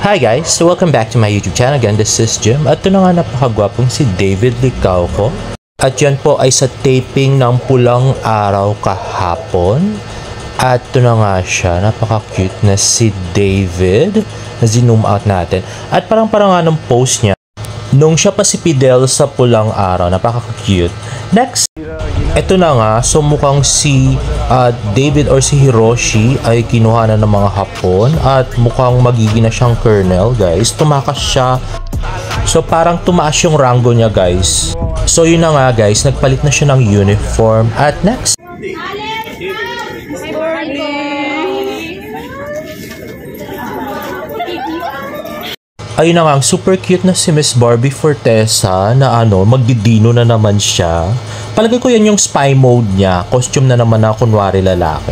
Hi guys! So welcome back to my YouTube channel. Again, this is Jim. At ito na nga napakagwapong si David Licauco. At yan po ay sa taping ng Pulang Araw kahapon. At ito na nga siya. Napaka-cute na si David. Na-zoom out natin. At parang nga ng post niya. Nung siya pa si Fidel sa Pulang Araw. Napaka-cute. Next! Ito na nga, so mukhang si David or si Hiroshi ay kinuha na ng mga Hapon at mukhang magiging na siyang colonel, guys. Tumakas siya. So parang tumaas yung rango niya, guys. So yun na nga, guys, nagpalit na siya ng uniform. At next, ayun na nga, super cute na si Miss Barbie Fortesa na magdidino na naman siya. Palagay ko yan yung spy mode niya. Costume na naman na kunwari lalaki.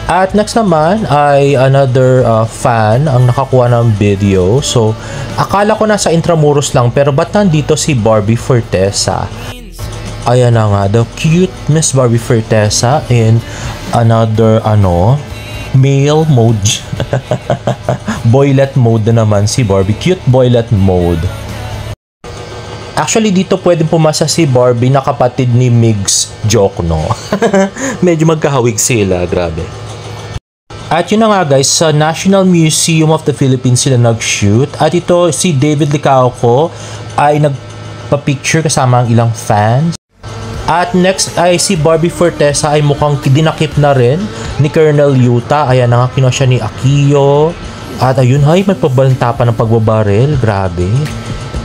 At next naman ay another fan ang nakakuha ng video. So, akala ko nasa Intramuros lang pero ba't nandito si Barbie Fortesa? Ayan na nga, the cute Miss Barbie Fortesa in another male mode. Boylet mode na naman si Barbie. Cute boylet mode. Actually, dito pwedeng pumasa si Barbie na kapatid ni Migs Jokno. Medyo magkahawig sila, grabe. At yun na nga guys, sa National Museum of the Philippines sila nag-shoot. At ito, si David Licauco ay nagpa-picture kasama ang ilang fans. At next ay si Barbie Fortesa ay mukhang dinakip na rin ni Colonel Yuta. Ayan na nga, kinuha siya ni Akio. At ayun, hay, magpabalanta pa ng pagbabaril. Grabe.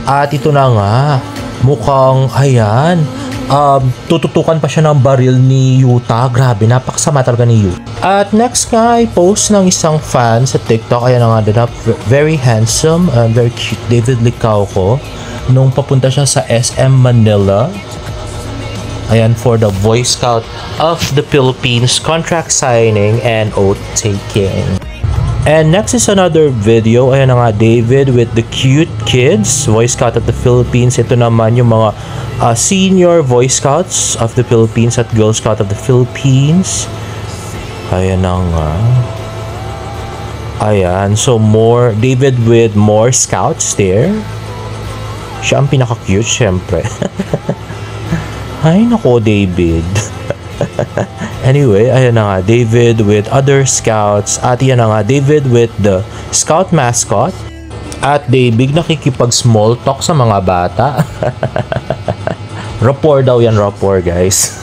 At ito na nga, mukhang, ayan, tututukan pa siya ng baril ni Yuta. Grabe, napakasama talaga ni Yuta. At next nga ay post ng isang fan sa TikTok. Ayan na nga, very handsome and very cute David Licauco. Nung papunta siya sa SM Manila. Ayan, for the Boy Scout of the Philippines contract signing and oath taking. And next is another video. Ayan na nga, David with the cute kids, Boy Scout of the Philippines. Ito naman yung mga senior Boy Scouts of the Philippines at Girl Scout of the Philippines. Ayan na nga. Ayan, so more, David with more scouts there. Siya ang pinaka-cute, syempre. Ay, nako, David. Anyway, ayan na nga, David with other scouts. At yan na nga, David with the scout mascot. At David nakikipag-small talk sa mga bata. Rapport daw yan, rapport, guys.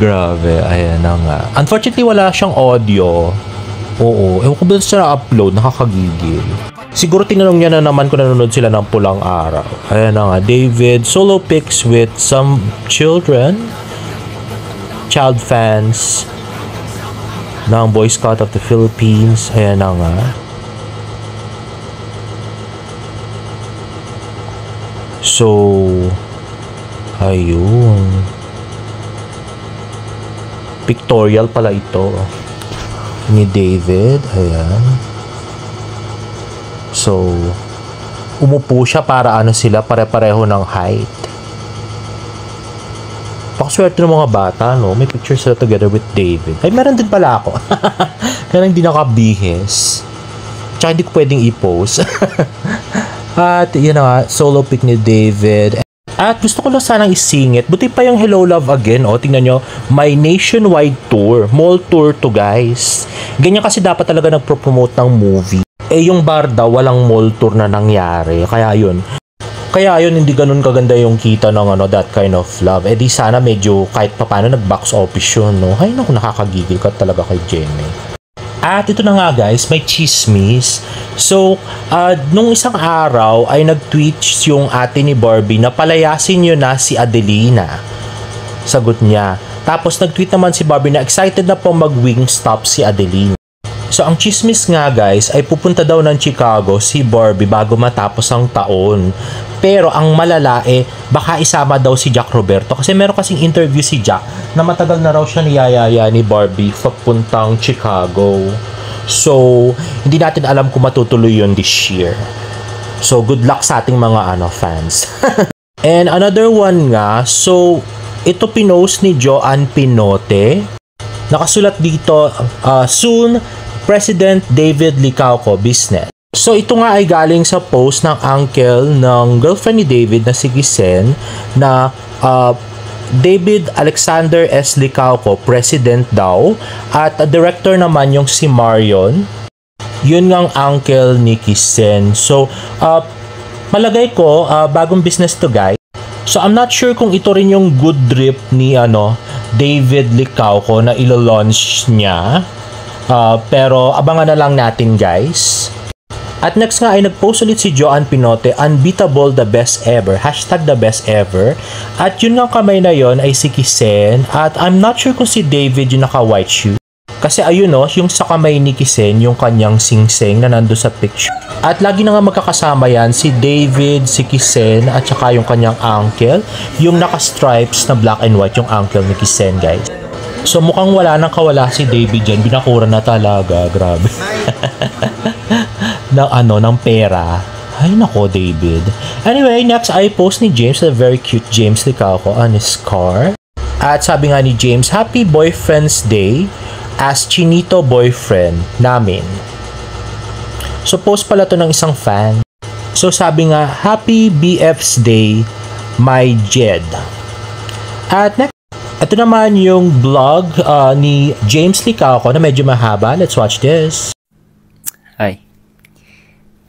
Grabe, ayan na nga. Unfortunately, wala siyang audio. Oo, ewan ko ba siya na-upload, nakakagigil. Siguro tinanong niya na naman kung nanonood sila ng Pulang Araw. Ayan na nga, David, solo pics with some children. Child fans ng Boy Scout of the Philippines. Ayan na nga. So, ayun. Pictorial pala ito ni David. Ayan. So, umupo siya para sila pare-pareho ng height. Pakaswerte ng mga bata, no? May picture sila together with David. Ay, meron din pala ako. Kaya hindi nakabihis. Tsaka hindi ko pwedeng i-post. At, yun na, solo pic ni David. At gusto ko lang sanang isingit. Buti pa yung Hello Love Again, oh. Tingnan nyo, may nationwide tour. Mall tour to, guys. Ganyan kasi dapat talaga nagpo-promote ng movie. Eh, yung bar daw, walang mall tour na nangyari. Kaya yun, hindi ganun kaganda yung kita ng That Kind of Love. Eh di sana medyo kahit papano nag-box office yun, no? Ay naku, nakakagigil ka talaga kay Jenny. At ito na nga guys, may chismis. So, nung isang araw ay nag-tweet yung ate ni Barbie na palayasin nyo na si Adelina. Sagot niya. Tapos nag-tweet naman si Barbie na excited na po mag-Wingstop si Adelina. So, ang chismis nga guys ay pupunta daw ng Chicago si Barbie bago matapos ang taon. Pero ang malala baka isama daw si Jack Roberto. Kasi meron kasing interview si Jack na matagal na raw siya niyayaya ni Barbie papuntang Chicago. So, hindi natin alam kung matutuloy yun this year. So, good luck sa ating mga fans. And another one nga, so, ito pinost ni Joanne Pinote. Nakasulat dito, soon, President David Licauco business. So ito nga ay galing sa post ng uncle ng girlfriend ni David na si Gisen na David Alexander S. Licauco, president daw, at director naman yung si Marion. Yun ngang uncle ni Gisen. So malagay ko bagong business to guys. So I'm not sure kung ito rin yung good drip ni David Licauco na ilo-launch niya. Pero abangan na lang natin guys. At next nga ay nag-post ulit si Joanne Pinote, unbeatable the best ever, hashtag the best ever. At yun nga kamay na yon ay si Gisen. At I'm not sure kung si David yung naka-white shoe. Kasi ayun yung sa kamay ni Gisen, yung kanyang sing-sing na nando sa picture. At lagi na nga magkakasama yan, si David, si Gisen, at saka yung kanyang uncle. Yung naka-stripes na black and white, yung uncle ni Gisen guys. So mukhang wala nang kawala si David dyan, binakura na talaga, grabe. ng pera. Ay nako David. Anyway, next ay post ni James, a very cute James Licauco on his car. At sabi nga ni James, Happy Boyfriend's Day as Chinito boyfriend namin. So post pala to ng isang fan. So sabi nga, Happy BF's Day, my Jed. At next, ito naman yung vlog ni James Licauco na medyo mahaba. Let's watch this. Hi.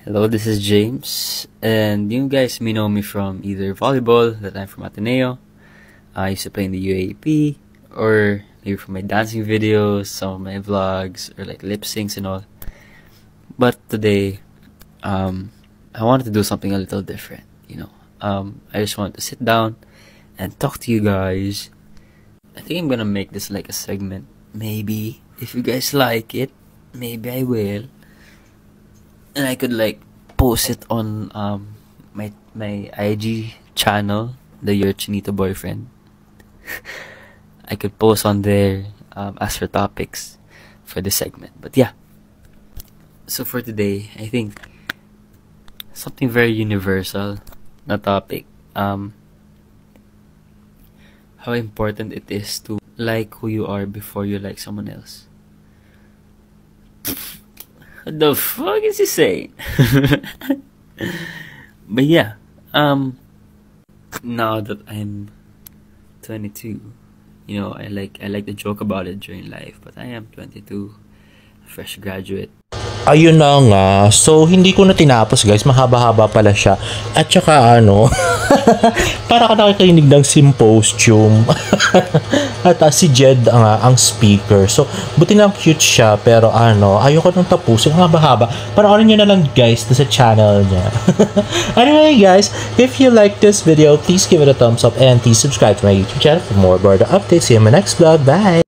Hello, this is James, and you guys may know me from either volleyball, that I'm from Ateneo. I used to play in the UAP, or maybe from my dancing videos, some of my vlogs, or like lip syncs and all. But today, I wanted to do something a little different, I just wanted to sit down and talk to you guys. I think I'm gonna make this like a segment. Maybe, if you guys like it, maybe I will. And I could like post it on my IG channel, the Your Chinito Boyfriend. I could post on there, ask for topics for this segment. But yeah, so for today, I think something very universal na topic. How important it is to like who you are before you like someone else. What the fuck is he saying? But yeah, now that I'm 22, I like to joke about it during life, but I am 22, a fresh graduate. Ayun na nga. So, hindi ko na tinapos guys. Mahaba-haba pala siya. At saka para ka nakikinig ng symposium. At si Jed ang speaker. So, buti lang cute siya. Pero ayoko nang tapusin. Mahaba-haba. Panoorin nyo na lang guys sa channel niya. Anyway guys, if you like this video, please give it a thumbs up and please subscribe to my YouTube channel for more about the updates. See you in my next vlog. Bye!